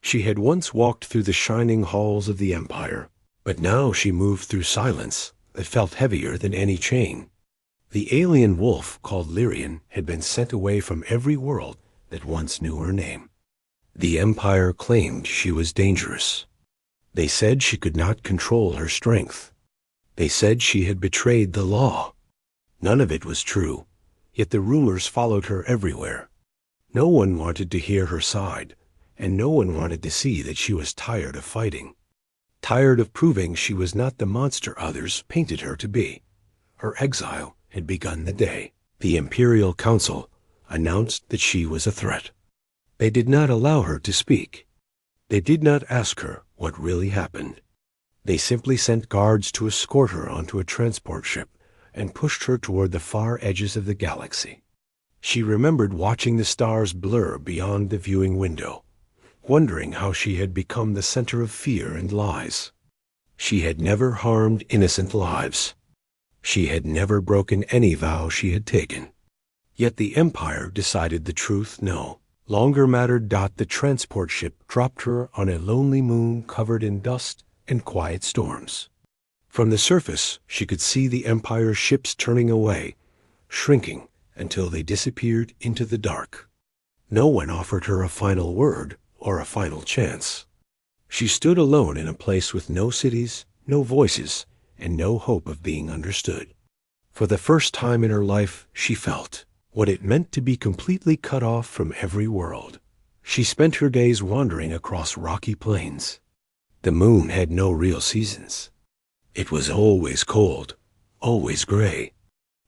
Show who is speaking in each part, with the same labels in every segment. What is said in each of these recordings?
Speaker 1: She had once walked through the shining halls of the Empire, but now she moved through silence that felt heavier than any chain. The alien wolf called Lyrian had been sent away from every world that once knew her name. The Empire claimed she was dangerous. They said she could not control her strength. They said she had betrayed the law. None of it was true, yet the rumors followed her everywhere. No one wanted to hear her side, and no one wanted to see that she was tired of fighting. Tired of proving she was not the monster others painted her to be. Her exile had begun the day the Imperial Council announced that she was a threat. They did not allow her to speak. They did not ask her what really happened. They simply sent guards to escort her onto a transport ship and pushed her toward the far edges of the galaxy. She remembered watching the stars blur beyond the viewing window, wondering how she had become the center of fear and lies. She had never harmed innocent lives. She had never broken any vow she had taken. Yet the Empire decided the truth no longer mattered. The transport ship dropped her on a lonely moon covered in dust and quiet storms. From the surface, she could see the Empire's ships turning away, shrinking until they disappeared into the dark. No one offered her a final word or a final chance. She stood alone in a place with no cities, no voices, and no hope of being understood. For the first time in her life, she felt what it meant to be completely cut off from every world. She spent her days wandering across rocky plains. The moon had no real seasons. It was always cold, always gray.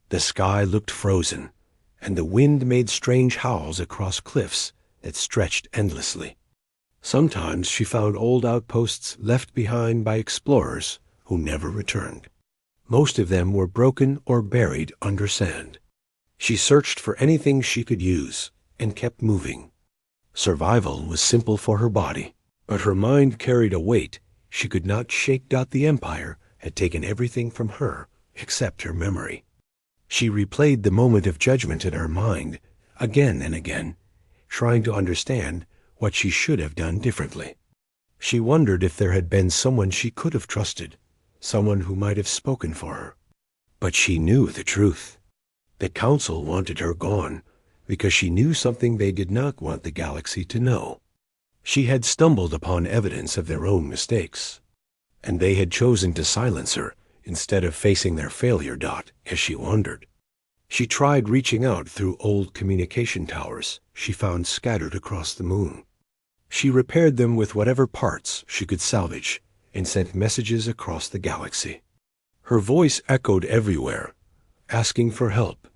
Speaker 1: The sky looked frozen, and the wind made strange howls across cliffs that stretched endlessly. Sometimes she found old outposts left behind by explorers who never returned. Most of them were broken or buried under sand. She searched for anything she could use and kept moving. Survival was simple for her body, but her mind carried a weight she could not shake. The Empire had taken everything from her except her memory. She replayed the moment of judgment in her mind again and again, trying to understand what she should have done differently. She wondered if there had been someone she could have trusted, someone who might have spoken for her. But she knew the truth. The Council wanted her gone because she knew something they did not want the galaxy to know. She had stumbled upon evidence of their own mistakes, and they had chosen to silence her instead of facing their failure. As she wandered, she tried reaching out through old communication towers she found scattered across the moon. She repaired them with whatever parts she could salvage and sent messages across the galaxy. Her voice echoed everywhere, asking for help,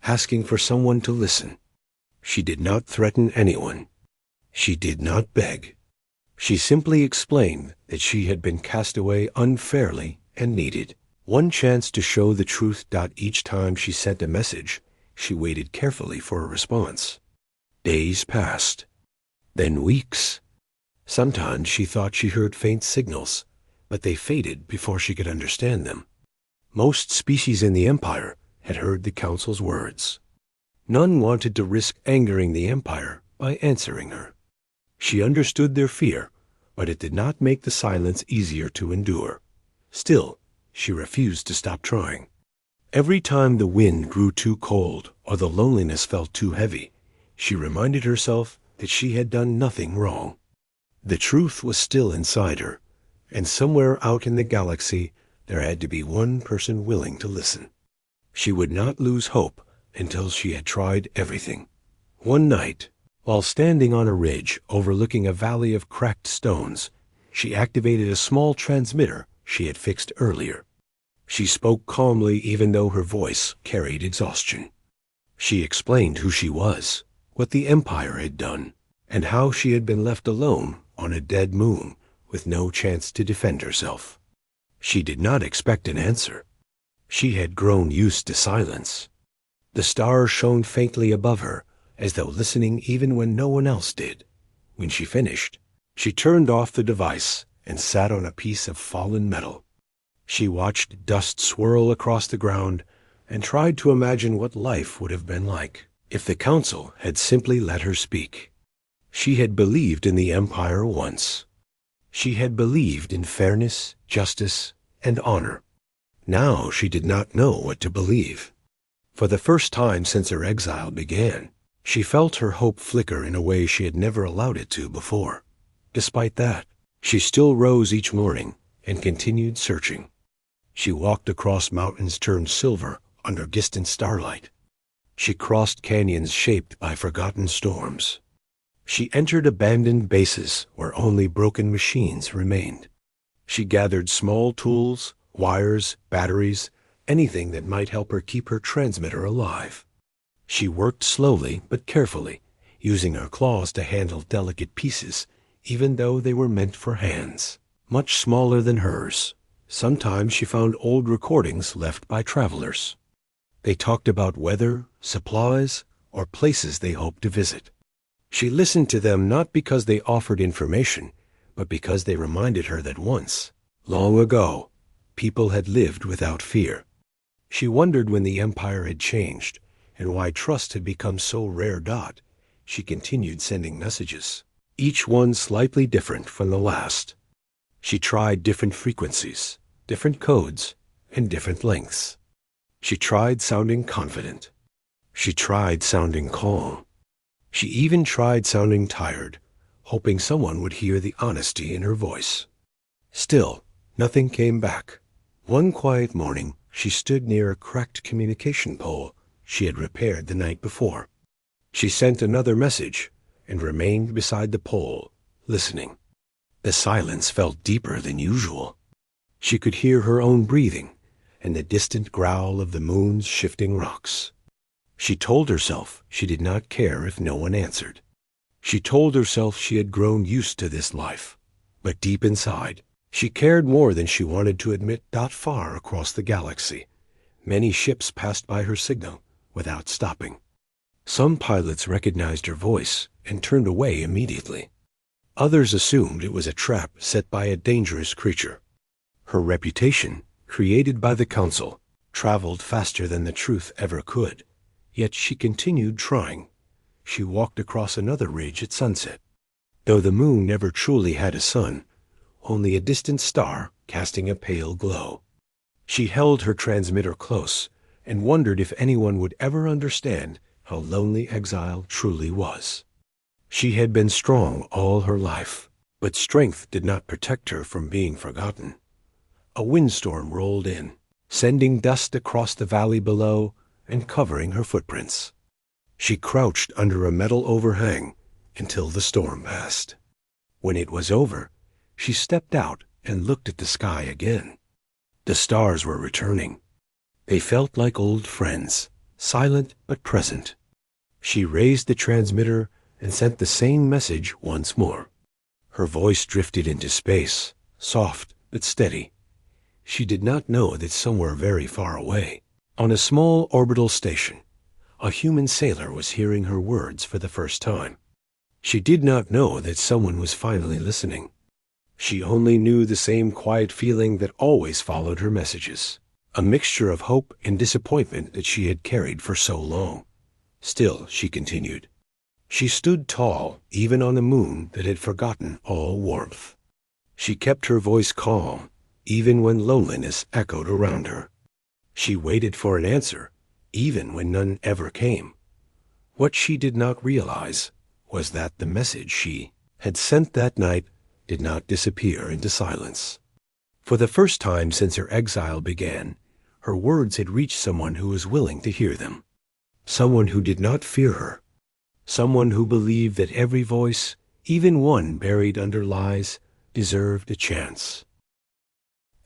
Speaker 1: asking for someone to listen. She did not threaten anyone. She did not beg. She simply explained that she had been cast away unfairly and needed one chance to show the truth. Each time she sent a message, she waited carefully for a response. Days passed, then weeks. Sometimes she thought she heard faint signals, but they faded before she could understand them. Most species in the Empire had heard the Council's words. None wanted to risk angering the Empire by answering her. She understood their fear, but it did not make the silence easier to endure. Still, she refused to stop trying. Every time the wind grew too cold or the loneliness felt too heavy, she reminded herself that she had done nothing wrong. The truth was still inside her, and somewhere out in the galaxy there had to be one person willing to listen. She would not lose hope until she had tried everything. One night, while standing on a ridge overlooking a valley of cracked stones, she activated a small transmitter she had fixed earlier. She spoke calmly even though her voice carried exhaustion. She explained who she was, what the Empire had done, and how she had been left alone on a dead moon with no chance to defend herself. She did not expect an answer. She had grown used to silence. The stars shone faintly above her, as though listening even when no one else did. When she finished, she turned off the device and sat on a piece of fallen metal. She watched dust swirl across the ground and tried to imagine what life would have been like if the Council had simply let her speak. She had believed in the Empire once. She had believed in fairness, justice, and honor. Now she did not know what to believe. For the first time since her exile began, she felt her hope flicker in a way she had never allowed it to before. Despite that, she still rose each morning and continued searching. She walked across mountains turned silver under distant starlight. She crossed canyons shaped by forgotten storms. She entered abandoned bases where only broken machines remained. She gathered small tools, wires, batteries, anything that might help her keep her transmitter alive. She worked slowly but carefully, using her claws to handle delicate pieces, even though they were meant for hands, much smaller than hers. Sometimes she found old recordings left by travelers. They talked about weather, supplies, or places they hoped to visit. She listened to them not because they offered information, but because they reminded her that once, long ago, people had lived without fear. She wondered when the Empire had changed, and why trust had become so rare. She continued sending messages, each one slightly different from the last. She tried different frequencies, different codes, and different lengths. She tried sounding confident. She tried sounding calm. She even tried sounding tired, hoping someone would hear the honesty in her voice. Still, nothing came back. One quiet morning, she stood near a cracked communication pole she had repaired the night before. She sent another message and remained beside the pole, listening. The silence felt deeper than usual. She could hear her own breathing and the distant growl of the moon's shifting rocks. She told herself she did not care if no one answered. She told herself she had grown used to this life, but deep inside, she cared more than she wanted to admit. Far across the galaxy, many ships passed by her signal without stopping. Some pilots recognized her voice and turned away immediately. Others assumed it was a trap set by a dangerous creature. Her reputation, created by the Council, traveled faster than the truth ever could. Yet she continued trying. She walked across another ridge at sunset. Though the moon never truly had a sun, only a distant star casting a pale glow. She held her transmitter close and wondered if anyone would ever understand how lonely exile truly was. She had been strong all her life, but strength did not protect her from being forgotten. A windstorm rolled in, sending dust across the valley below and covering her footprints. She crouched under a metal overhang until the storm passed. When it was over, she stepped out and looked at the sky again. The stars were returning. They felt like old friends, silent but present. She raised the transmitter and sent the same message once more. Her voice drifted into space, soft but steady. She did not know that somewhere very far away, on a small orbital station, a human sailor was hearing her words for the first time. She did not know that someone was finally listening. She only knew the same quiet feeling that always followed her messages, a mixture of hope and disappointment that she had carried for so long. Still, she continued. She stood tall, even on a moon that had forgotten all warmth. She kept her voice calm, even when loneliness echoed around her. She waited for an answer, even when none ever came. What she did not realize was that the message she had sent that night did not disappear into silence. For the first time since her exile began, her words had reached someone who was willing to hear them. Someone who did not fear her. Someone who believed that every voice, even one buried under lies, deserved a chance.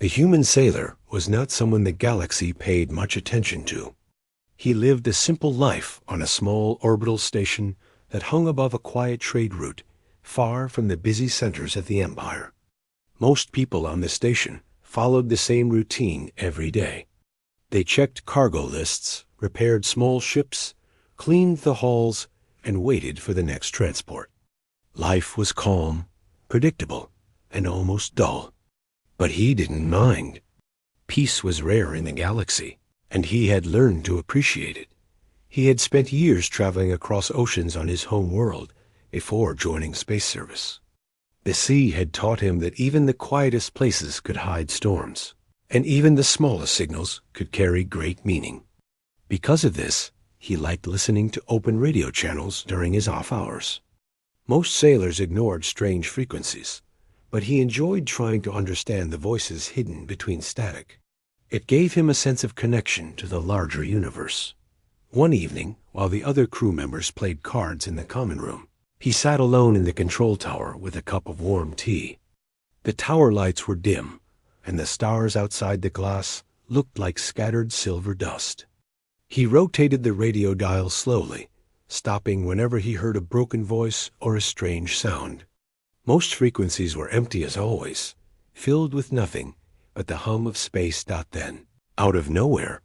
Speaker 1: The human sailor was not someone the galaxy paid much attention to. He lived a simple life on a small orbital station that hung above a quiet trade route, far from the busy centers of the Empire. Most people on the station followed the same routine every day. They checked cargo lists, repaired small ships, cleaned the hulls, and waited for the next transport. Life was calm, predictable, and almost dull. But he didn't mind. Peace was rare in the galaxy, and he had learned to appreciate it. He had spent years traveling across oceans on his home world, before joining space service. The sea had taught him that even the quietest places could hide storms, and even the smallest signals could carry great meaning. Because of this, he liked listening to open radio channels during his off hours. Most sailors ignored strange frequencies, but he enjoyed trying to understand the voices hidden between static. It gave him a sense of connection to the larger universe. One evening, while the other crew members played cards in the common room, he sat alone in the control tower with a cup of warm tea. The tower lights were dim, and the stars outside the glass looked like scattered silver dust. He rotated the radio dial slowly, stopping whenever he heard a broken voice or a strange sound. Most frequencies were empty as always, filled with nothing but the hum of space. Then, out of nowhere,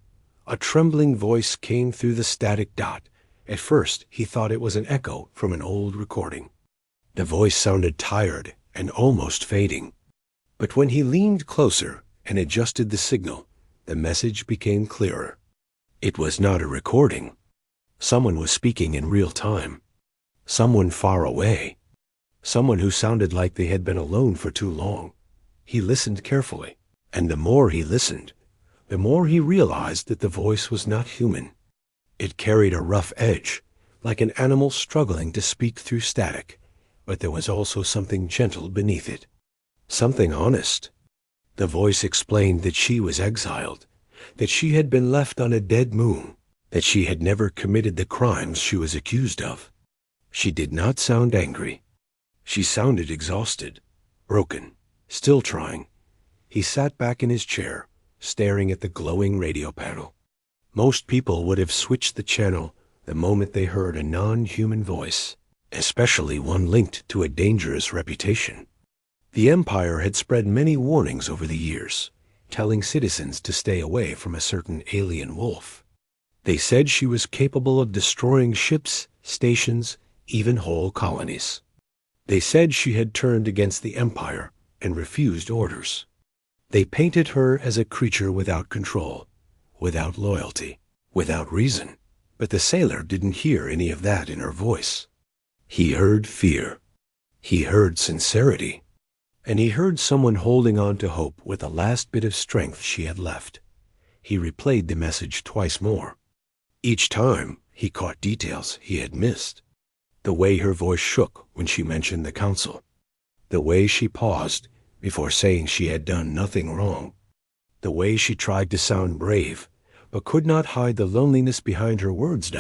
Speaker 1: a trembling voice came through the static dot. At first, he thought it was an echo from an old recording. The voice sounded tired and almost fading. But when he leaned closer and adjusted the signal, the message became clearer. It was not a recording. Someone was speaking in real time. Someone far away. Someone who sounded like they had been alone for too long. He listened carefully, and the more he listened, the more he realized that the voice was not human. It carried a rough edge, like an animal struggling to speak through static, but there was also something gentle beneath it. Something honest. The voice explained that she was exiled, that she had been left on a dead moon, that she had never committed the crimes she was accused of. She did not sound angry. She sounded exhausted, broken, still trying. He sat back in his chair, staring at the glowing radio panel. Most people would have switched the channel the moment they heard a non-human voice, especially one linked to a dangerous reputation. The Empire had spread many warnings over the years, telling citizens to stay away from a certain alien wolf. They said she was capable of destroying ships, stations, even whole colonies. They said she had turned against the Empire and refused orders. They painted her as a creature without control, without loyalty, without reason. But the sailor didn't hear any of that in her voice. He heard fear. He heard sincerity. And he heard someone holding on to hope with the last bit of strength she had left. He replayed the message twice more. Each time, he caught details he had missed. The way her voice shook when she mentioned the council. The way she paused before saying she had done nothing wrong. The way she tried to sound brave, but could not hide the loneliness behind her words.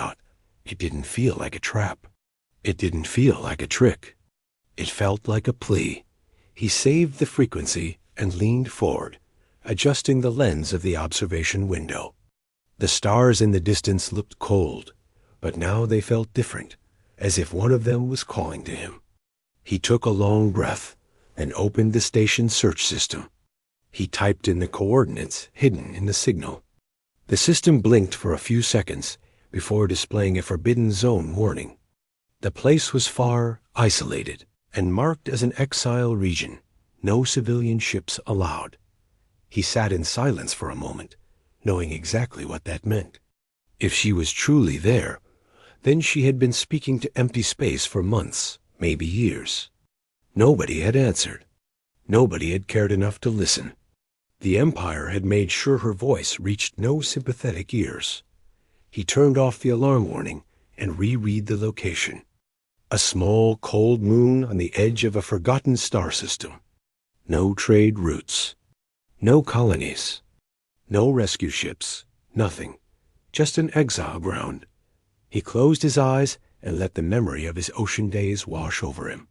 Speaker 1: It didn't feel like a trap. It didn't feel like a trick. It felt like a plea. He saved the frequency and leaned forward, adjusting the lens of the observation window. The stars in the distance looked cold, but now they felt different, as if one of them was calling to him. He took a long breath and opened the station's search system. He typed in the coordinates hidden in the signal. The system blinked for a few seconds before displaying a forbidden zone warning. The place was far, isolated, and marked as an exile region. No civilian ships allowed. He sat in silence for a moment, knowing exactly what that meant. If she was truly there, then she had been speaking to empty space for months, maybe years. Nobody had answered. Nobody had cared enough to listen. The Empire had made sure her voice reached no sympathetic ears. He turned off the alarm warning and reread the location. A small, cold moon on the edge of a forgotten star system. No trade routes. No colonies. No rescue ships. Nothing. Just an exile ground. He closed his eyes and let the memory of his ocean days wash over him.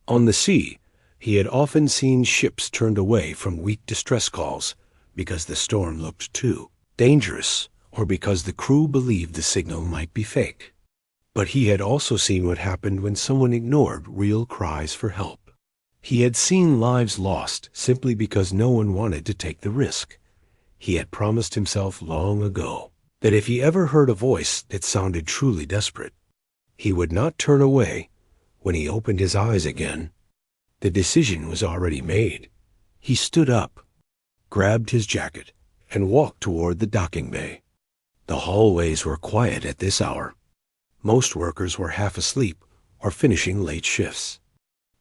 Speaker 1: On the sea, he had often seen ships turned away from weak distress calls because the storm looked too dangerous or because the crew believed the signal might be fake. But he had also seen what happened when someone ignored real cries for help. He had seen lives lost simply because no one wanted to take the risk. He had promised himself long ago that if he ever heard a voice that sounded truly desperate, he would not turn away. When he opened his eyes again, the decision was already made. He stood up, grabbed his jacket, and walked toward the docking bay. The hallways were quiet at this hour. Most workers were half asleep or finishing late shifts.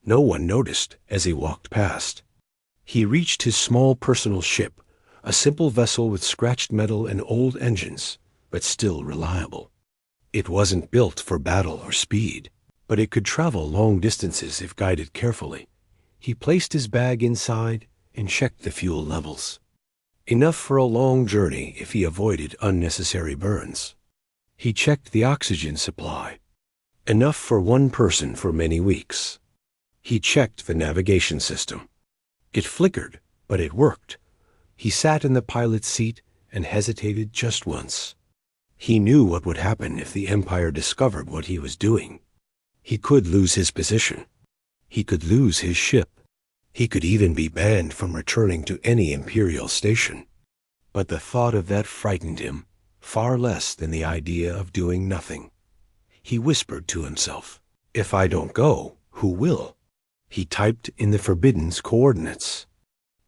Speaker 1: No one noticed as he walked past. He reached his small personal ship, a simple vessel with scratched metal and old engines, but still reliable. It wasn't built for battle or speed, but it could travel long distances if guided carefully. He placed his bag inside and checked the fuel levels. Enough for a long journey if he avoided unnecessary burns. He checked the oxygen supply. Enough for one person for many weeks. He checked the navigation system. It flickered, but it worked. He sat in the pilot's seat and hesitated just once. He knew what would happen if the Empire discovered what he was doing. He could lose his position. He could lose his ship. He could even be banned from returning to any Imperial station. But the thought of that frightened him far less than the idea of doing nothing. He whispered to himself, "If I don't go, who will?" He typed in the Forbidden's coordinates.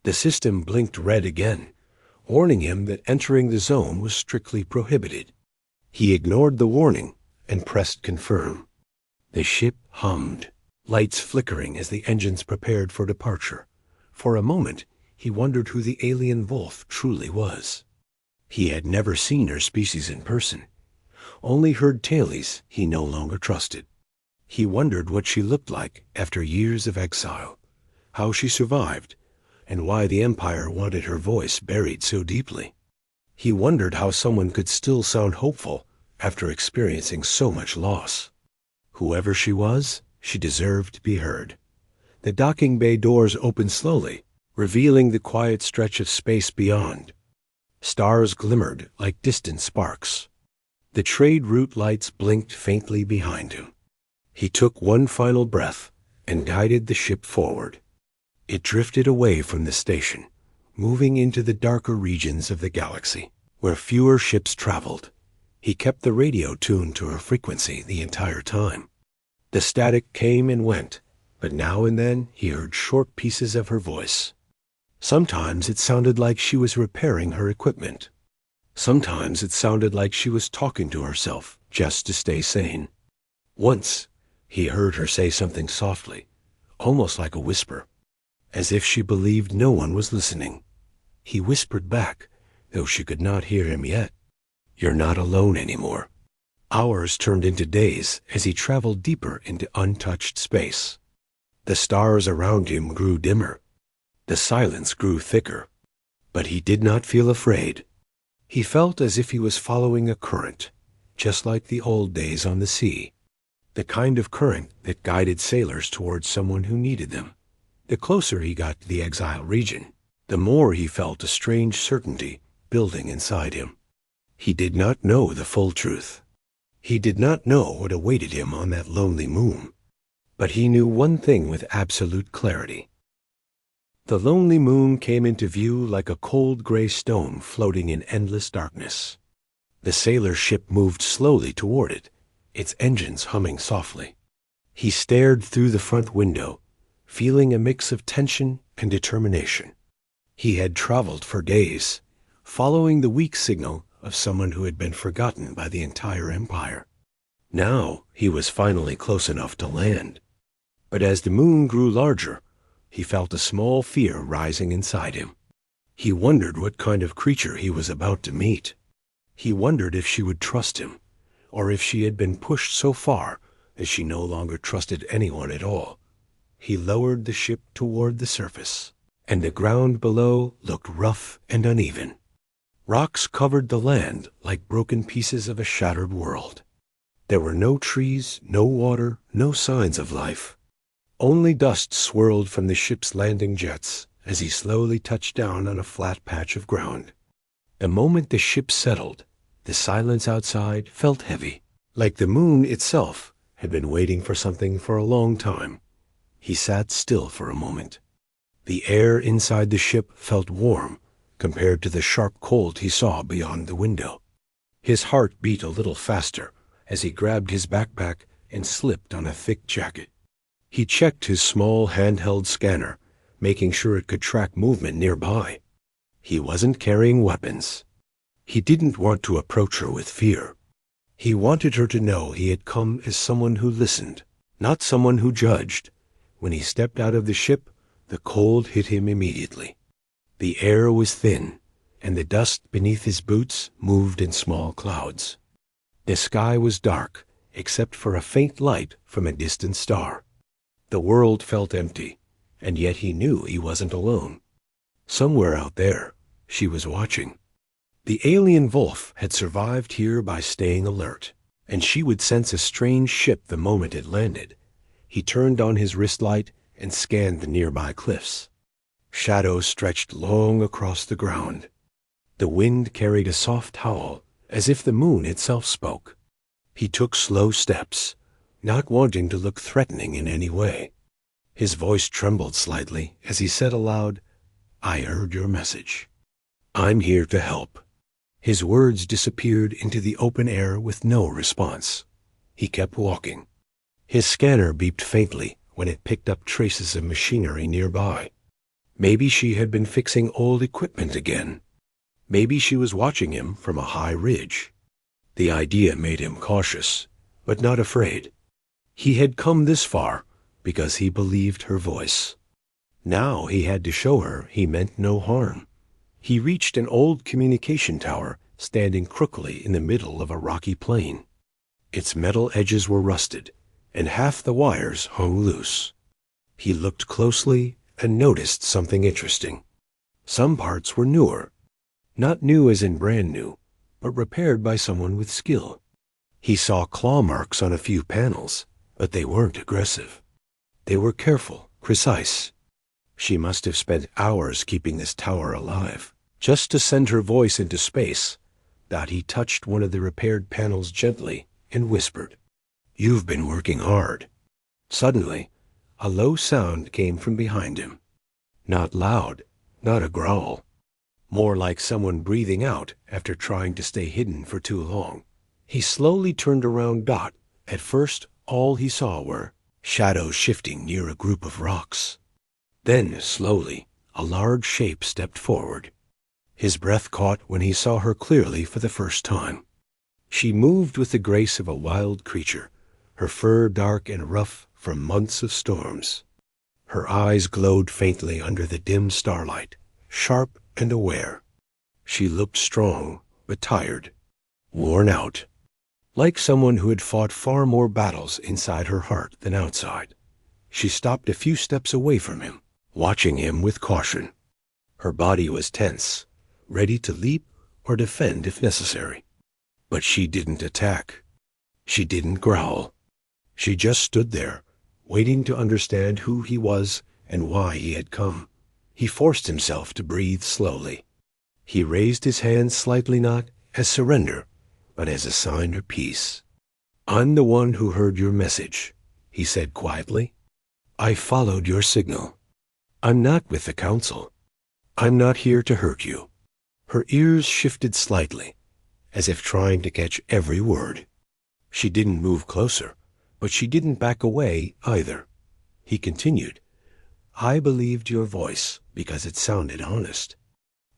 Speaker 1: The system blinked red again, warning him that entering the zone was strictly prohibited. He ignored the warning and pressed confirm. The ship hummed, lights flickering as the engines prepared for departure. For a moment, he wondered who the alien Wolf truly was. He had never seen her species in person, only heard tales he no longer trusted. He wondered what she looked like after years of exile, how she survived, and why the Empire wanted her voice buried so deeply. He wondered how someone could still sound hopeful after experiencing so much loss. Whoever she was, she deserved to be heard. The docking bay doors opened slowly, revealing the quiet stretch of space beyond. Stars glimmered like distant sparks. The trade route lights blinked faintly behind him. He took one final breath and guided the ship forward. It drifted away from the station, moving into the darker regions of the galaxy, where fewer ships traveled. He kept the radio tuned to her frequency the entire time. The static came and went, but now and then he heard short pieces of her voice. Sometimes it sounded like she was repairing her equipment. Sometimes it sounded like she was talking to herself just to stay sane. Once, he heard her say something softly, almost like a whisper, as if she believed no one was listening. He whispered back, though she could not hear him yet, "You're not alone anymore." Hours turned into days as he traveled deeper into untouched space. The stars around him grew dimmer. The silence grew thicker. But he did not feel afraid. He felt as if he was following a current, just like the old days on the sea. The kind of current that guided sailors towards someone who needed them. The closer he got to the Exile region, the more he felt a strange certainty building inside him. He did not know the full truth. He did not know what awaited him on that lonely moon. But he knew one thing with absolute clarity. The lonely moon came into view like a cold gray stone floating in endless darkness. The sailor ship moved slowly toward it, its engines humming softly. He stared through the front window, feeling a mix of tension and determination. He had traveled for days, following the weak signal of someone who had been forgotten by the entire Empire. Now he was finally close enough to land. But as the moon grew larger, he felt a small fear rising inside him. He wondered what kind of creature he was about to meet. He wondered if she would trust him, or if she had been pushed so far that she no longer trusted anyone at all. He lowered the ship toward the surface, and the ground below looked rough and uneven. Rocks covered the land like broken pieces of a shattered world. There were no trees, no water, no signs of life. Only dust swirled from the ship's landing jets as he slowly touched down on a flat patch of ground. The moment the ship settled, the silence outside felt heavy, like the moon itself had been waiting for something for a long time. He sat still for a moment. The air inside the ship felt warm compared to the sharp cold he saw beyond the window. His heart beat a little faster as he grabbed his backpack and slipped on a thick jacket. He checked his small handheld scanner, making sure it could track movement nearby. He wasn't carrying weapons. He didn't want to approach her with fear. He wanted her to know he had come as someone who listened, not someone who judged. When he stepped out of the ship, the cold hit him immediately. The air was thin, and the dust beneath his boots moved in small clouds. The sky was dark, except for a faint light from a distant star. The world felt empty, and yet he knew he wasn't alone. Somewhere out there, she was watching. The alien Wolf had survived here by staying alert, and she would sense a strange ship the moment it landed. He turned on his wrist light and scanned the nearby cliffs. Shadows stretched long across the ground. The wind carried a soft howl, as if the moon itself spoke. He took slow steps, not wanting to look threatening in any way. His voice trembled slightly as he said aloud, "I heard your message. I'm here to help." His words disappeared into the open air with no response. He kept walking. His scanner beeped faintly when it picked up traces of machinery nearby. Maybe she had been fixing old equipment again. Maybe she was watching him from a high ridge. The idea made him cautious, but not afraid. He had come this far because he believed her voice. Now he had to show her he meant no harm. He reached an old communication tower standing crookily in the middle of a rocky plain. Its metal edges were rusted, and half the wires hung loose. He looked closely and noticed something interesting. Some parts were newer. Not new as in brand new, but repaired by someone with skill. He saw claw marks on a few panels, but they weren't aggressive. They were careful, precise. She must have spent hours keeping this tower alive, just to send her voice into space. He touched one of the repaired panels gently and whispered, "You've been working hard." Suddenly, a low sound came from behind him. Not loud, not a growl. More like someone breathing out after trying to stay hidden for too long. He slowly turned around. At first, all he saw were shadows shifting near a group of rocks. Then, slowly, a large shape stepped forward. His breath caught when he saw her clearly for the first time. She moved with the grace of a wild creature, her fur dark and rough from months of storms. Her eyes glowed faintly under the dim starlight, sharp and aware. She looked strong, but tired, worn out, like someone who had fought far more battles inside her heart than outside. She stopped a few steps away from him, watching him with caution. Her body was tense, ready to leap or defend if necessary. But she didn't attack. She didn't growl. She just stood there, waiting to understand who he was and why he had come. He forced himself to breathe slowly. He raised his hands slightly, not as surrender, but as a sign of peace. "I'm the one who heard your message," he said quietly. "I followed your signal. I'm not with the council. I'm not here to hurt you." Her ears shifted slightly, as if trying to catch every word. She didn't move closer, but she didn't back away either. He continued, "I believed your voice because it sounded honest.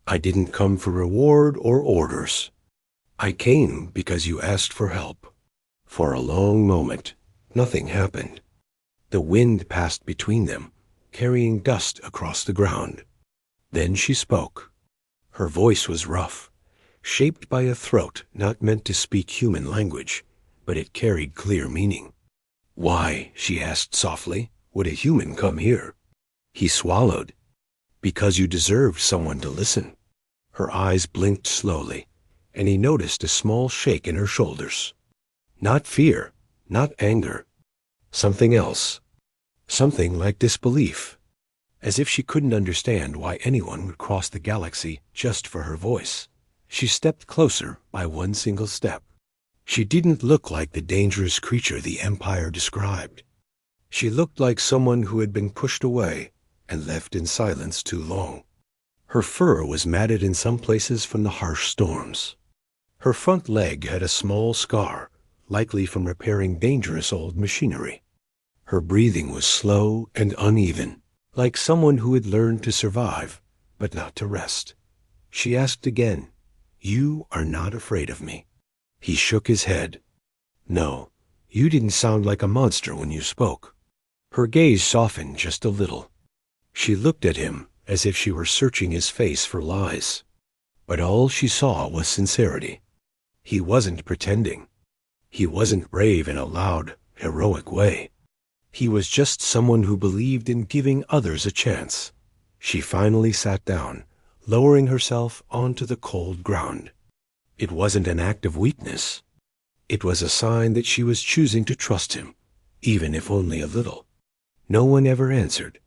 Speaker 1: I didn't come for reward or orders. I came because you asked for help." For a long moment, nothing happened. The wind passed between them, carrying dust across the ground. Then she spoke. Her voice was rough, shaped by a throat not meant to speak human language, but it carried clear meaning. "Why," she asked softly, "would a human come here?" He swallowed. "Because you deserved someone to listen." Her eyes blinked slowly, and he noticed a small shake in her shoulders. Not fear, not anger. Something else. Something like disbelief. As if she couldn't understand why anyone would cross the galaxy just for her voice. She stepped closer by one single step. She didn't look like the dangerous creature the Empire described. She looked like someone who had been pushed away and left in silence too long. Her fur was matted in some places from the harsh storms. Her front leg had a small scar, likely from repairing dangerous old machinery. Her breathing was slow and uneven, like someone who had learned to survive, but not to rest. She asked again, "You are not afraid of me?" He shook his head. "No, You didn't sound like a monster when you spoke." Her gaze softened just a little. She looked at him as if she were searching his face for lies. But all she saw was sincerity. He wasn't pretending. He wasn't brave in a loud, heroic way. He was just someone who believed in giving others a chance. She finally sat down, lowering herself onto the cold ground. It wasn't an act of weakness. It was a sign that she was choosing to trust him, even if only a little. "No one ever answered,"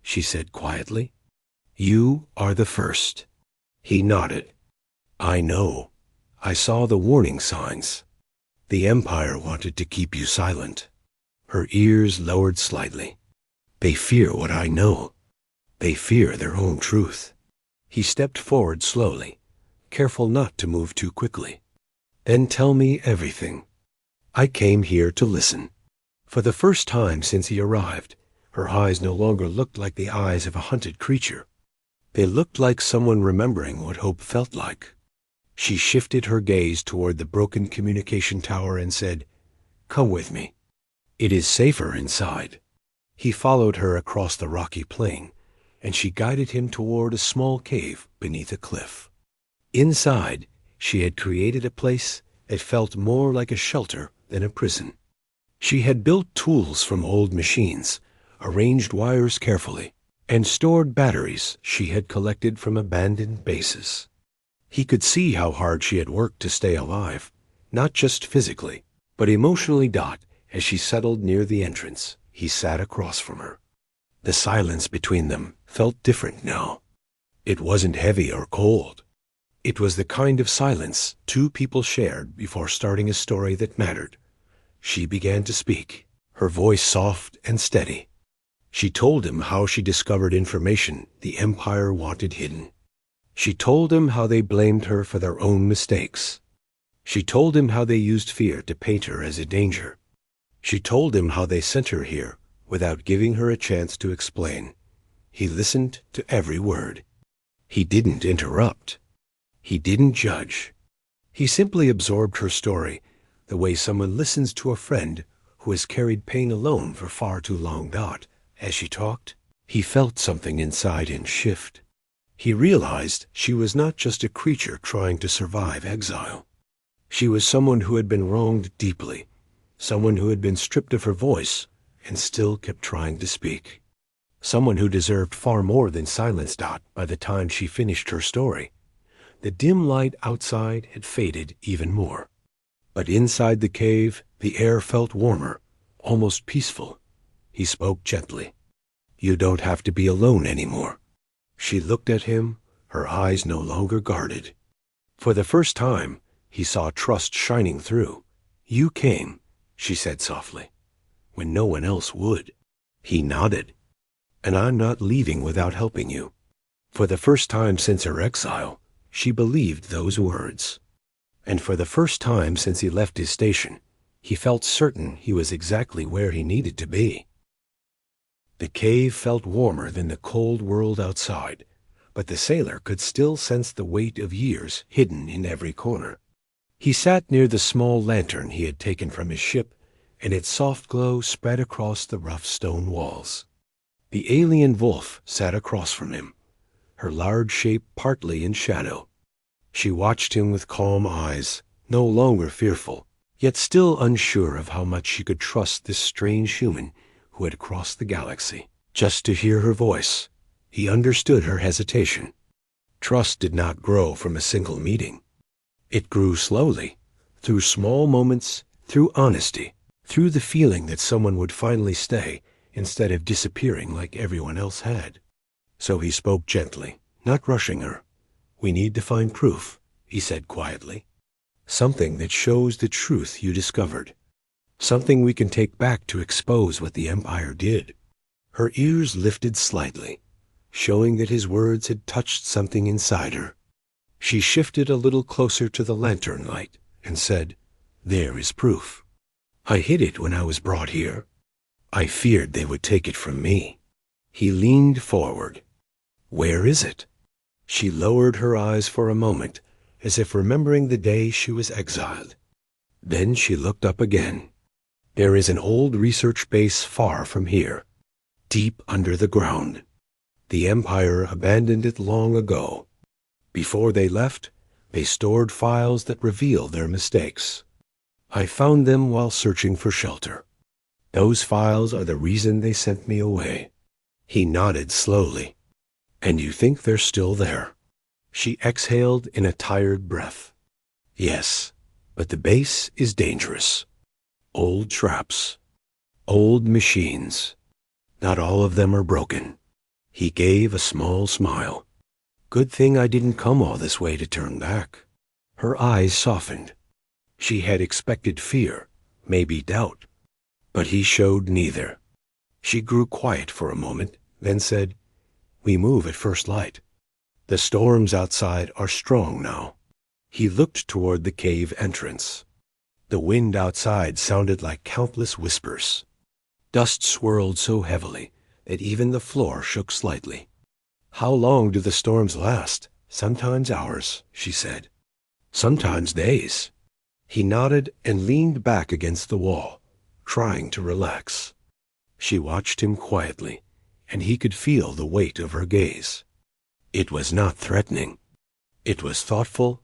Speaker 1: she said quietly. "You are the first." He nodded. "I know. I saw the warning signs. The Empire wanted to keep you silent." Her ears lowered slightly. "They fear what I know. They fear their own truth." He stepped forward slowly, careful not to move too quickly. "Then tell me everything. I came here to listen." For the first time since he arrived, her eyes no longer looked like the eyes of a hunted creature. They looked like someone remembering what hope felt like. She shifted her gaze toward the broken communication tower and said, "Come with me. It is safer inside." He followed her across the rocky plain, and she guided him toward a small cave beneath a cliff. Inside, she had created a place that felt more like a shelter than a prison. She had built tools from old machines, arranged wires carefully, and stored batteries she had collected from abandoned bases. He could see how hard she had worked to stay alive, not just physically, but emotionally. As she settled near the entrance, he sat across from her. The silence between them felt different now. It wasn't heavy or cold. It was the kind of silence two people shared before starting a story that mattered. She began to speak, her voice soft and steady. She told him how she discovered information the Empire wanted hidden. She told him how they blamed her for their own mistakes. She told him how they used fear to paint her as a danger. She told him how they sent her here without giving her a chance to explain. He listened to every word. He didn't interrupt. He didn't judge. He simply absorbed her story the way someone listens to a friend who has carried pain alone for far too long. As she talked, he felt something inside him shift. He realized she was not just a creature trying to survive exile. She was someone who had been wronged deeply, someone who had been stripped of her voice and still kept trying to speak. Someone who deserved far more than silence. By the time she finished her story, the dim light outside had faded even more. But inside the cave, the air felt warmer, almost peaceful. He spoke gently. "You don't have to be alone anymore." She looked at him, her eyes no longer guarded. For the first time, he saw trust shining through. "You came," she said softly, "when no one else would." He nodded. "And I'm not leaving without helping you." For the first time since her exile, she believed those words. And for the first time since he left his station, he felt certain he was exactly where he needed to be. The cave felt warmer than the cold world outside, but the sailor could still sense the weight of years hidden in every corner. He sat near the small lantern he had taken from his ship, and its soft glow spread across the rough stone walls. The alien wolf sat across from him, her large shape partly in shadow. She watched him with calm eyes, no longer fearful, yet still unsure of how much she could trust this strange human who had crossed the galaxy. Just to hear her voice, he understood her hesitation. Trust did not grow from a single meeting. It grew slowly, through small moments, through honesty, through the feeling that someone would finally stay instead of disappearing like everyone else had. So he spoke gently, not rushing her. "We need to find proof," he said quietly. "Something that shows the truth you discovered. Something we can take back to expose what the Empire did." Her ears lifted slightly, showing that his words had touched something inside her. She shifted a little closer to the lantern light and said, "There is proof. I hid it when I was brought here. I feared they would take it from me." He leaned forward. "Where is it?" She lowered her eyes for a moment, as if remembering the day she was exiled. Then she looked up again. There is an old research base far from here, deep under the ground. The Empire abandoned it long ago. Before they left, they stored files that reveal their mistakes. I found them while searching for shelter. Those files are the reason they sent me away." He nodded slowly. "And you think they're still there?" She exhaled in a tired breath. "Yes, but the base is dangerous. Old traps. Old machines. Not all of them are broken." He gave a small smile. "Good thing I didn't come all this way to turn back." Her eyes softened. She had expected fear, maybe doubt, but he showed neither. She grew quiet for a moment, then said, "We move at first light. The storms outside are strong now." He looked toward the cave entrance. The wind outside sounded like countless whispers. Dust swirled so heavily that even the floor shook slightly. "How long do the storms last?" "Sometimes hours," she said. "Sometimes days." He nodded and leaned back against the wall, trying to relax. She watched him quietly, and he could feel the weight of her gaze. It was not threatening. It was thoughtful,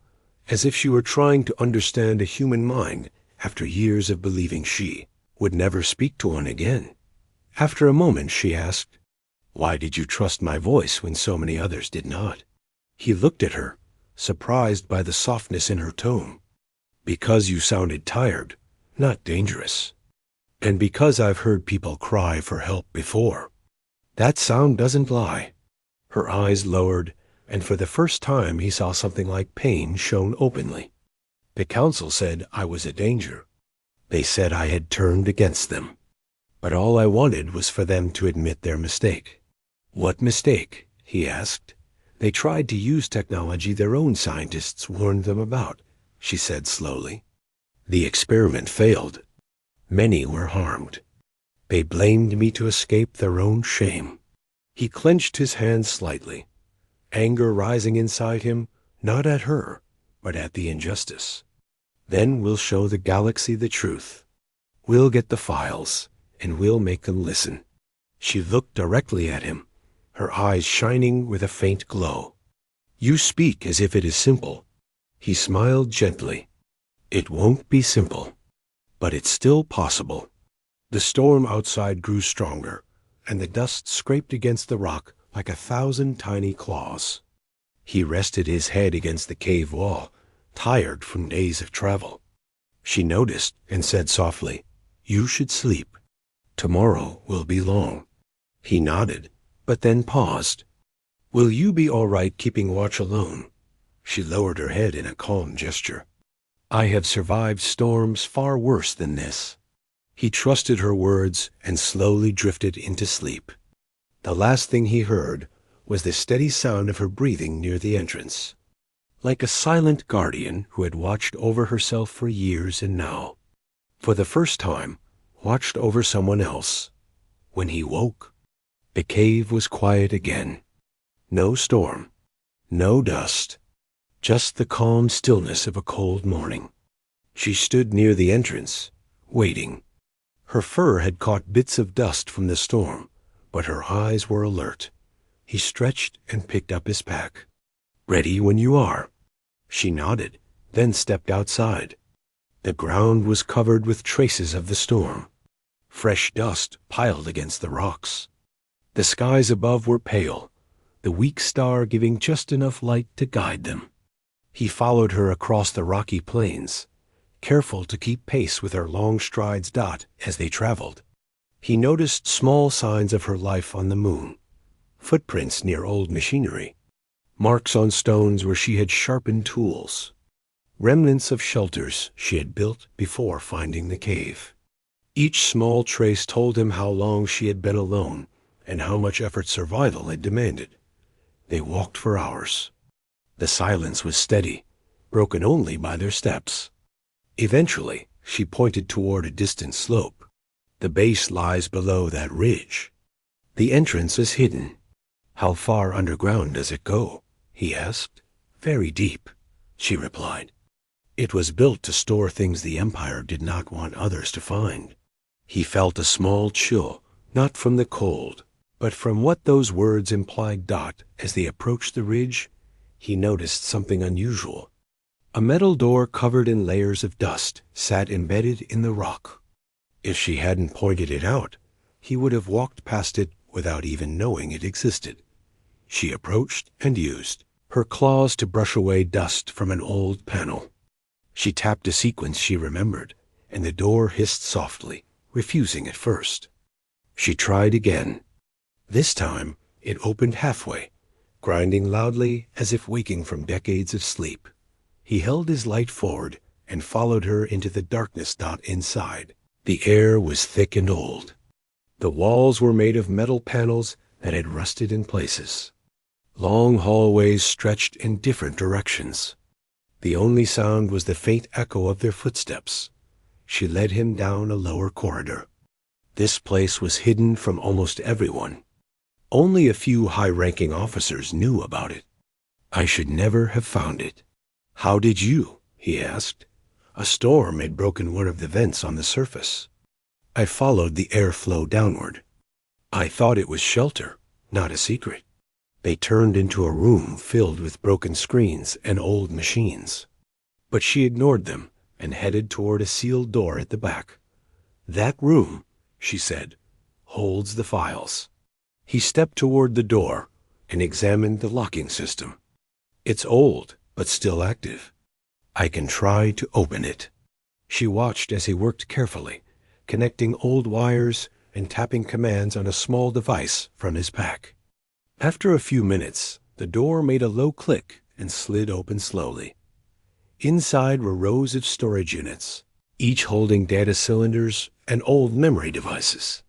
Speaker 1: as if she were trying to understand a human mind after years of believing she would never speak to one again. After a moment, she asked, "Why did you trust my voice when so many others did not?" He looked at her, surprised by the softness in her tone. "Because you sounded tired, not dangerous. And because I've heard people cry for help before." "That sound doesn't lie." Her eyes lowered, and for the first time he saw something like pain shown openly. "The council said I was a danger. They said I had turned against them. But all I wanted was for them to admit their mistake." "What mistake?" he asked. "They tried to use technology their own scientists warned them about," she said slowly. "The experiment failed. Many were harmed. They blamed me to escape their own shame." He clenched his hands slightly, anger rising inside him, not at her, but at the injustice. "Then we'll show the galaxy the truth. We'll get the files, and we'll make them listen." She looked directly at him, her eyes shining with a faint glow. "You speak as if it is simple." He smiled gently. "It won't be simple, but it's still possible." The storm outside grew stronger, and the dust scraped against the rock like 1,000 tiny claws. He rested his head against the cave wall, tired from days of travel. She noticed and said softly, "You should sleep. Tomorrow will be long." He nodded, but then paused. "Will you be all right keeping watch alone?" She lowered her head in a calm gesture. "I have survived storms far worse than this." He trusted her words and slowly drifted into sleep. The last thing he heard was the steady sound of her breathing near the entrance, like a silent guardian who had watched over herself for years and now, for the first time, watched over someone else. When he woke, the cave was quiet again. No storm, no dust, just the calm stillness of a cold morning. She stood near the entrance, waiting. Her fur had caught bits of dust from the storm, but her eyes were alert. He stretched and picked up his pack. "Ready when you are." She nodded, then stepped outside. The ground was covered with traces of the storm. Fresh dust piled against the rocks. The skies above were pale, the weak star giving just enough light to guide them. He followed her across the rocky plains, careful to keep pace with her long strides as they traveled. He noticed small signs of her life on the moon, footprints near old machinery, marks on stones where she had sharpened tools, remnants of shelters she had built before finding the cave. Each small trace told him how long she had been alone and how much effort survival had demanded. They walked for hours. The silence was steady, broken only by their steps. Eventually, she pointed toward a distant slope. "The base lies below that ridge. The entrance is hidden." "How far underground does it go?" he asked. "Very deep," she replied. "It was built to store things the Empire did not want others to find." He felt a small chill, not from the cold, but from what those words implied. As they approached the ridge, he noticed something unusual. A metal door covered in layers of dust sat embedded in the rock. If she hadn't pointed it out, he would have walked past it without even knowing it existed. She approached and used her claws to brush away dust from an old panel. She tapped a sequence she remembered, and the door hissed softly, refusing at first. She tried again. This time, it opened halfway, grinding loudly as if waking from decades of sleep. He held his light forward and followed her into the darkness. Inside, the air was thick and old. The walls were made of metal panels that had rusted in places. Long hallways stretched in different directions. The only sound was the faint echo of their footsteps. She led him down a lower corridor. This place was hidden from almost everyone. Only a few high-ranking officers knew about it. I should never have found it. How did you? He asked. A storm had broken one of the vents on the surface. I followed the airflow downward. I thought it was shelter, not a secret. They turned into a room filled with broken screens and old machines. But she ignored them and headed toward a sealed door at the back. That room, she said, holds the files. He stepped toward the door and examined the locking system. It's old, but still active. I can try to open it. She watched as he worked carefully, connecting old wires and tapping commands on a small device from his pack. After a few minutes, the door made a low click and slid open slowly. Inside were rows of storage units, each holding data cylinders and old memory devices.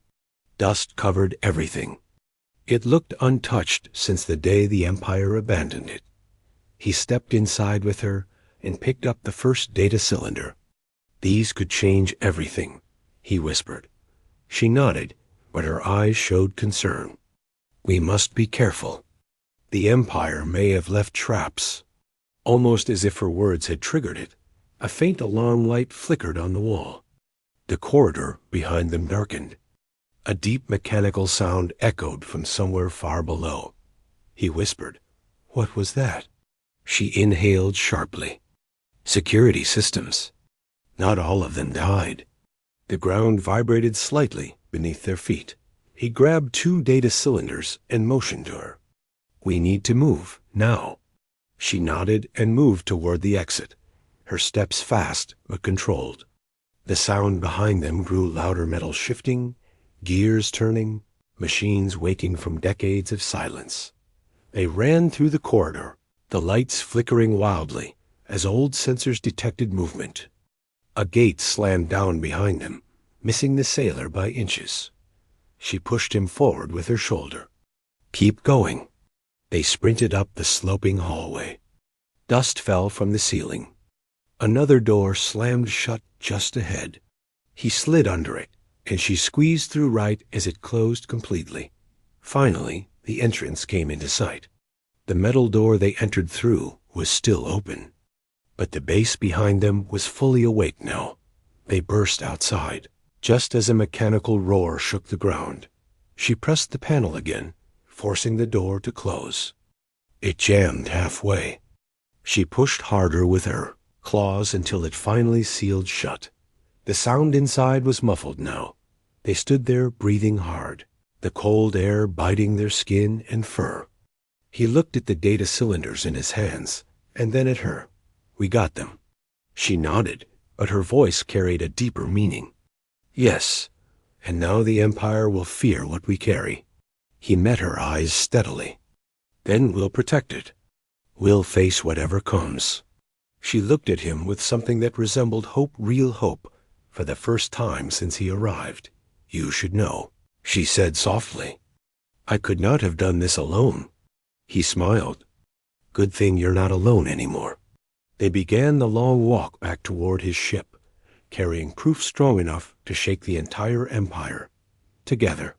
Speaker 1: Dust covered everything. It looked untouched since the day the Empire abandoned it. He stepped inside with her and picked up the first data cylinder. These could change everything, he whispered. She nodded, but her eyes showed concern. We must be careful. The Empire may have left traps. Almost as if her words had triggered it, a faint alarm light flickered on the wall. The corridor behind them darkened. A deep mechanical sound echoed from somewhere far below. He whispered, "What was that?" She inhaled sharply. Security systems. Not all of them died. The ground vibrated slightly beneath their feet. He grabbed 2 data cylinders and motioned to her. We need to move, now. She nodded and moved toward the exit, her steps fast but controlled. The sound behind them grew louder, metal shifting, gears turning, machines waking from decades of silence. They ran through the corridor, the lights flickering wildly as old sensors detected movement. A gate slammed down behind them, missing the sailor by inches. She pushed him forward with her shoulder. Keep going. They sprinted up the sloping hallway. Dust fell from the ceiling. Another door slammed shut just ahead. He slid under it, and she squeezed through right as it closed completely. Finally, the entrance came into sight. The metal door they entered through was still open. But the base behind them was fully awake now. They burst outside, just as a mechanical roar shook the ground. She pressed the panel again, forcing the door to close. It jammed halfway. She pushed harder with her claws until it finally sealed shut. The sound inside was muffled now. They stood there breathing hard, the cold air biting their skin and fur. He looked at the data cylinders in his hands, and then at her. We got them. She nodded, but her voice carried a deeper meaning. Yes, and now the Empire will fear what we carry. He met her eyes steadily. Then we'll protect it. We'll face whatever comes. She looked at him with something that resembled hope, real hope, for the first time since he arrived. You should know, she said softly. I could not have done this alone. He smiled. Good thing you're not alone anymore. They began the long walk back toward his ship, carrying proof strong enough to shake the entire Empire. Together.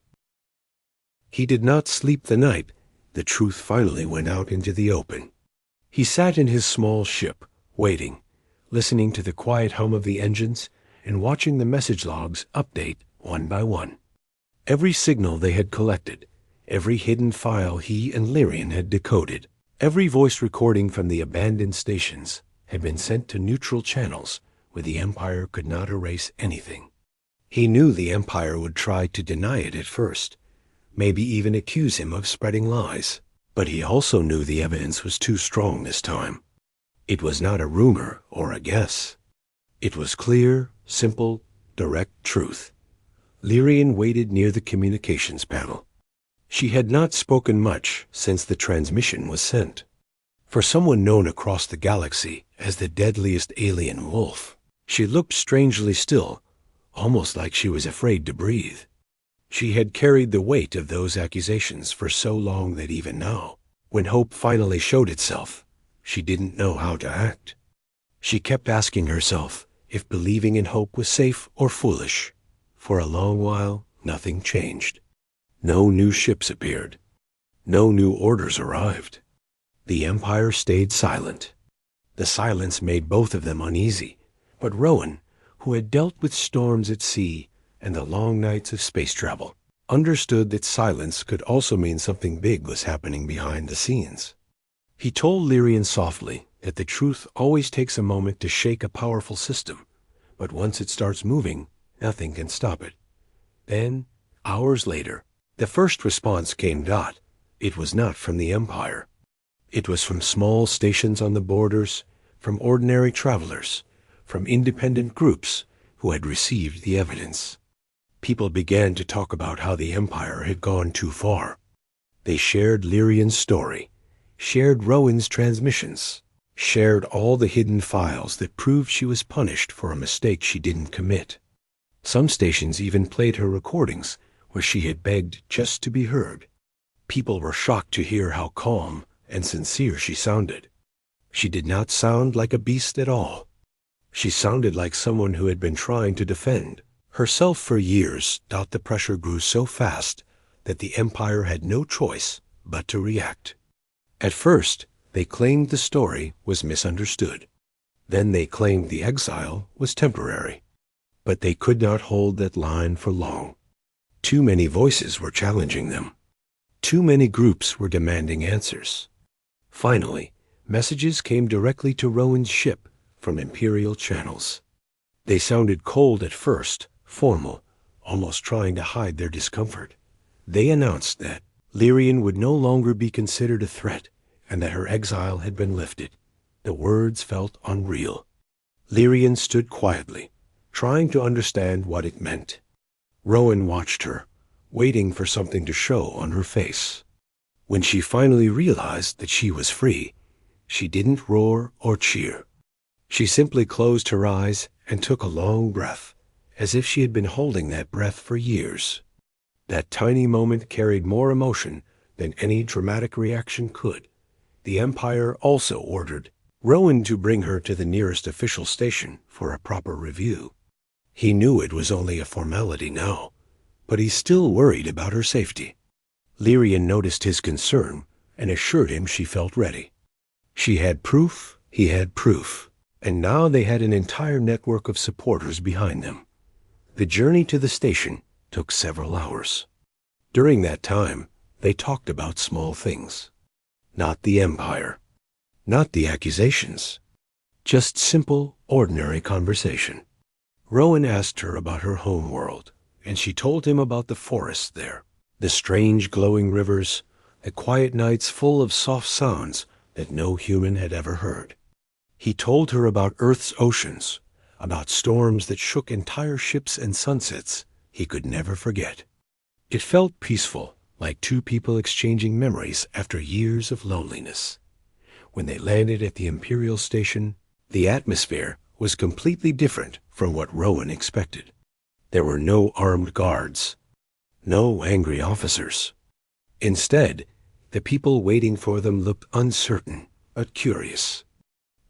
Speaker 1: He did not sleep the night. The truth finally went out into the open. He sat in his small ship, waiting, listening to the quiet hum of the engines and watching the message logs update one by one. Every signal they had collected, every hidden file he and Lyrian had decoded, every voice recording from the abandoned stations had been sent to neutral channels where the Empire could not erase anything. He knew the Empire would try to deny it at first, maybe even accuse him of spreading lies. But he also knew the evidence was too strong this time. It was not a rumor or a guess. It was clear, simple, direct truth. Lyrian waited near the communications panel. She had not spoken much since the transmission was sent. For someone known across the galaxy as the deadliest alien wolf, she looked strangely still, almost like she was afraid to breathe. She had carried the weight of those accusations for so long that even now, when hope finally showed itself, she didn't know how to act. She kept asking herself if believing in hope was safe or foolish. For a long while, nothing changed. No new ships appeared. No new orders arrived. The Empire stayed silent. The silence made both of them uneasy, but Rowan, who had dealt with storms at sea and the long nights of space travel, understood that silence could also mean something big was happening behind the scenes. He told Lyrian softly that the truth always takes a moment to shake a powerful system, but once it starts moving, nothing can stop it. Then, hours later, the first response came. It was not from the Empire. It was from small stations on the borders, from ordinary travelers, from independent groups who had received the evidence. People began to talk about how the Empire had gone too far. They shared Lyrian's story, shared Rowan's transmissions, shared all the hidden files that proved she was punished for a mistake she didn't commit. Some stations even played her recordings where she had begged just to be heard. People were shocked to hear how calm and sincere she sounded. She did not sound like a beast at all. She sounded like someone who had been trying to defend herself for years. The pressure grew so fast that the Empire had no choice but to react. At first, they claimed the story was misunderstood. Then they claimed the exile was temporary. But they could not hold that line for long. Too many voices were challenging them. Too many groups were demanding answers. Finally, messages came directly to Rowan's ship from Imperial channels. They sounded cold at first, formal, almost trying to hide their discomfort. They announced that Lyrian would no longer be considered a threat and that her exile had been lifted. The words felt unreal. Lyrian stood quietly, trying to understand what it meant. Rowan watched her, waiting for something to show on her face. When she finally realized that she was free, she didn't roar or cheer. She simply closed her eyes and took a long breath, as if she had been holding that breath for years. That tiny moment carried more emotion than any dramatic reaction could. The Empire also ordered Rowan to bring her to the nearest official station for a proper review. He knew it was only a formality now, but he still worried about her safety. Lyrian noticed his concern and assured him she felt ready. She had proof, he had proof, and now they had an entire network of supporters behind them. The journey to the station took several hours. During that time, they talked about small things. Not the Empire, not the accusations, just simple, ordinary conversation. Rowan asked her about her home world, and she told him about the forests there, the strange glowing rivers, the quiet nights full of soft sounds that no human had ever heard. He told her about Earth's oceans, about storms that shook entire ships and sunsets he could never forget. It felt peaceful, like two people exchanging memories after years of loneliness. When they landed at the Imperial station, the atmosphere was completely different from what Rowan expected. There were no armed guards, no angry officers. Instead, the people waiting for them looked uncertain but curious.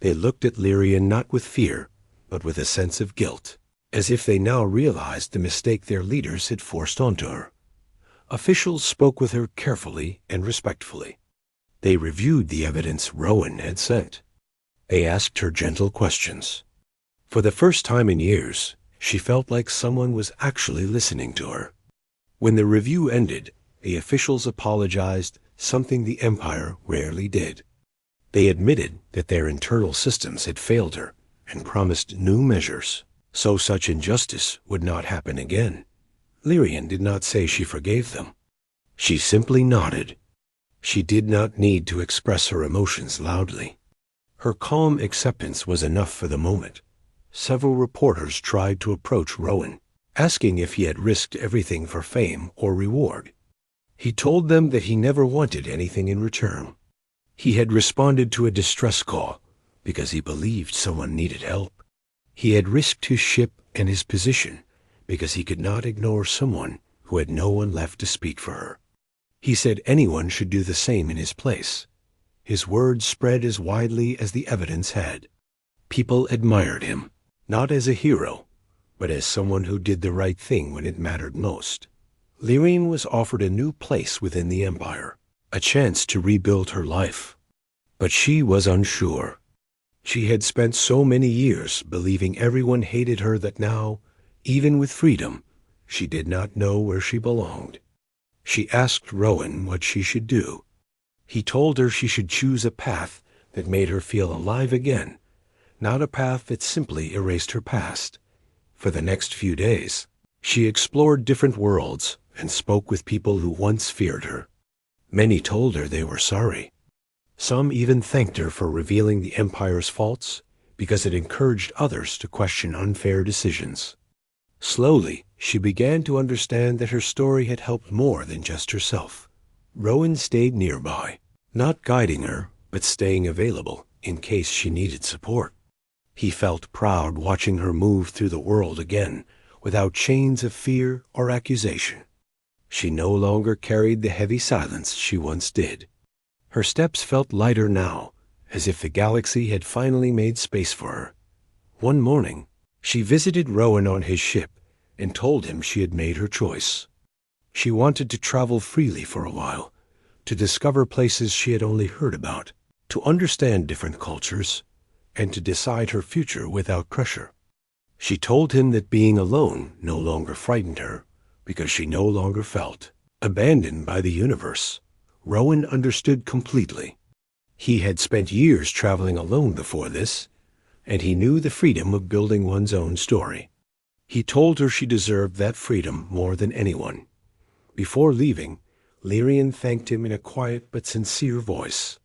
Speaker 1: They looked at Lyrian not with fear, but with a sense of guilt, as if they now realized the mistake their leaders had forced onto her. Officials spoke with her carefully and respectfully. They reviewed the evidence Rowan had sent. They asked her gentle questions. For the first time in years, She felt like someone was actually listening to her. When the review ended, the officials apologized, something the Empire rarely did. They admitted that their internal systems had failed her and promised new measures, so such injustice would not happen again. Lyrian did not say she forgave them. She simply nodded. She did not need to express her emotions loudly. Her calm acceptance was enough for the moment. Several reporters tried to approach Rowan, asking if he had risked everything for fame or reward. He told them that he never wanted anything in return. He had responded to a distress call because he believed someone needed help. He had risked his ship and his position because he could not ignore someone who had no one left to speak for her. He said anyone should do the same in his place. His words spread as widely as the evidence had. People admired him, not as a hero, but as someone who did the right thing when it mattered most. Lyrian was offered a new place within the Empire, a chance to rebuild her life. But she was unsure. She had spent so many years believing everyone hated her that now, even with freedom, she did not know where she belonged. She asked Rowan what she should do. He told her she should choose a path that made her feel alive again, not a path that simply erased her past. For the next few days, she explored different worlds and spoke with people who once feared her. Many told her they were sorry. Some even thanked her for revealing the Empire's faults because it encouraged others to question unfair decisions. Slowly, she began to understand that her story had helped more than just herself. Rowan stayed nearby, not guiding her, but staying available in case she needed support. He felt proud watching her move through the world again, without chains of fear or accusation. She no longer carried the heavy silence she once did. Her steps felt lighter now, as if the galaxy had finally made space for her. One morning, she visited Rowan on his ship and told him she had made her choice. She wanted to travel freely for a while, to discover places she had only heard about, to understand different cultures, and to decide her future without pressure. She told him that being alone no longer frightened her, because she no longer felt abandoned by the universe. Rowan understood completely. He had spent years traveling alone before this, and he knew the freedom of building one's own story. He told her she deserved that freedom more than anyone. Before leaving, Lyrian thanked him in a quiet but sincere voice.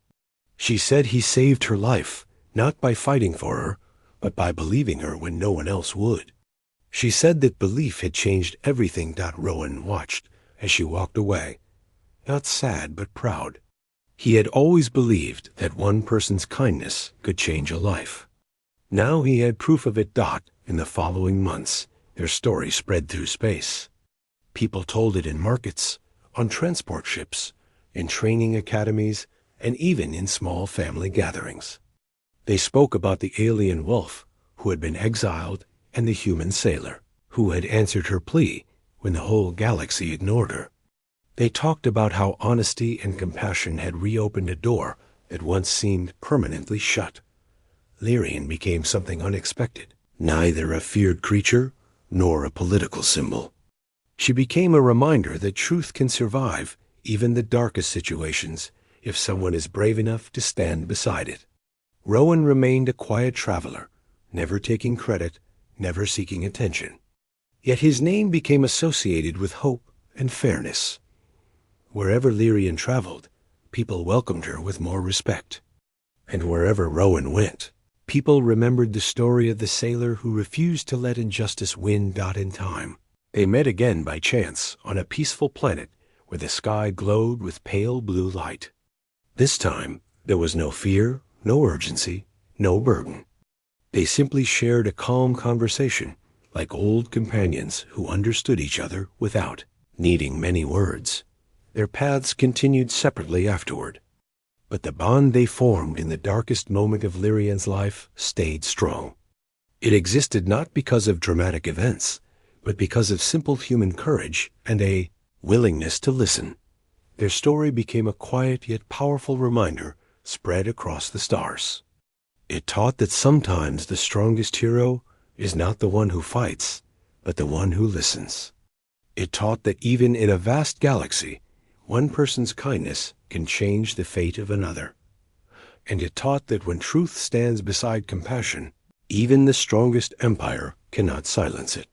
Speaker 1: She said he saved her life, not by fighting for her, but by believing her when no one else would. She said that belief had changed everything. Rowan watched as she walked away, not sad but proud. He had always believed that one person's kindness could change a life. Now he had proof of it. In the following months, their story spread through space. People told it in markets, on transport ships, in training academies, and even in small family gatherings. They spoke about the alien wolf who had been exiled and the human sailor who had answered her plea when the whole galaxy ignored her. They talked about how honesty and compassion had reopened a door that once seemed permanently shut. Lyrian became something unexpected, neither a feared creature nor a political symbol. She became a reminder that truth can survive even the darkest situations if someone is brave enough to stand beside it. Rowan remained a quiet traveler, never taking credit, never seeking attention. Yet his name became associated with hope and fairness. Wherever Lyrian traveled, people welcomed her with more respect. And wherever Rowan went, people remembered the story of the sailor who refused to let injustice win. In time, they met again by chance on a peaceful planet where the sky glowed with pale blue light. This time, there was no fear, no urgency, no burden. They simply shared a calm conversation, like old companions who understood each other without needing many words. Their paths continued separately afterward, but the bond they formed in the darkest moment of Lyrian's life stayed strong. It existed not because of dramatic events, but because of simple human courage and a willingness to listen. Their story became a quiet yet powerful reminder spread across the stars. It taught that sometimes the strongest hero is not the one who fights, but the one who listens. It taught that even in a vast galaxy, one person's kindness can change the fate of another. And it taught that when truth stands beside compassion, even the strongest empire cannot silence it.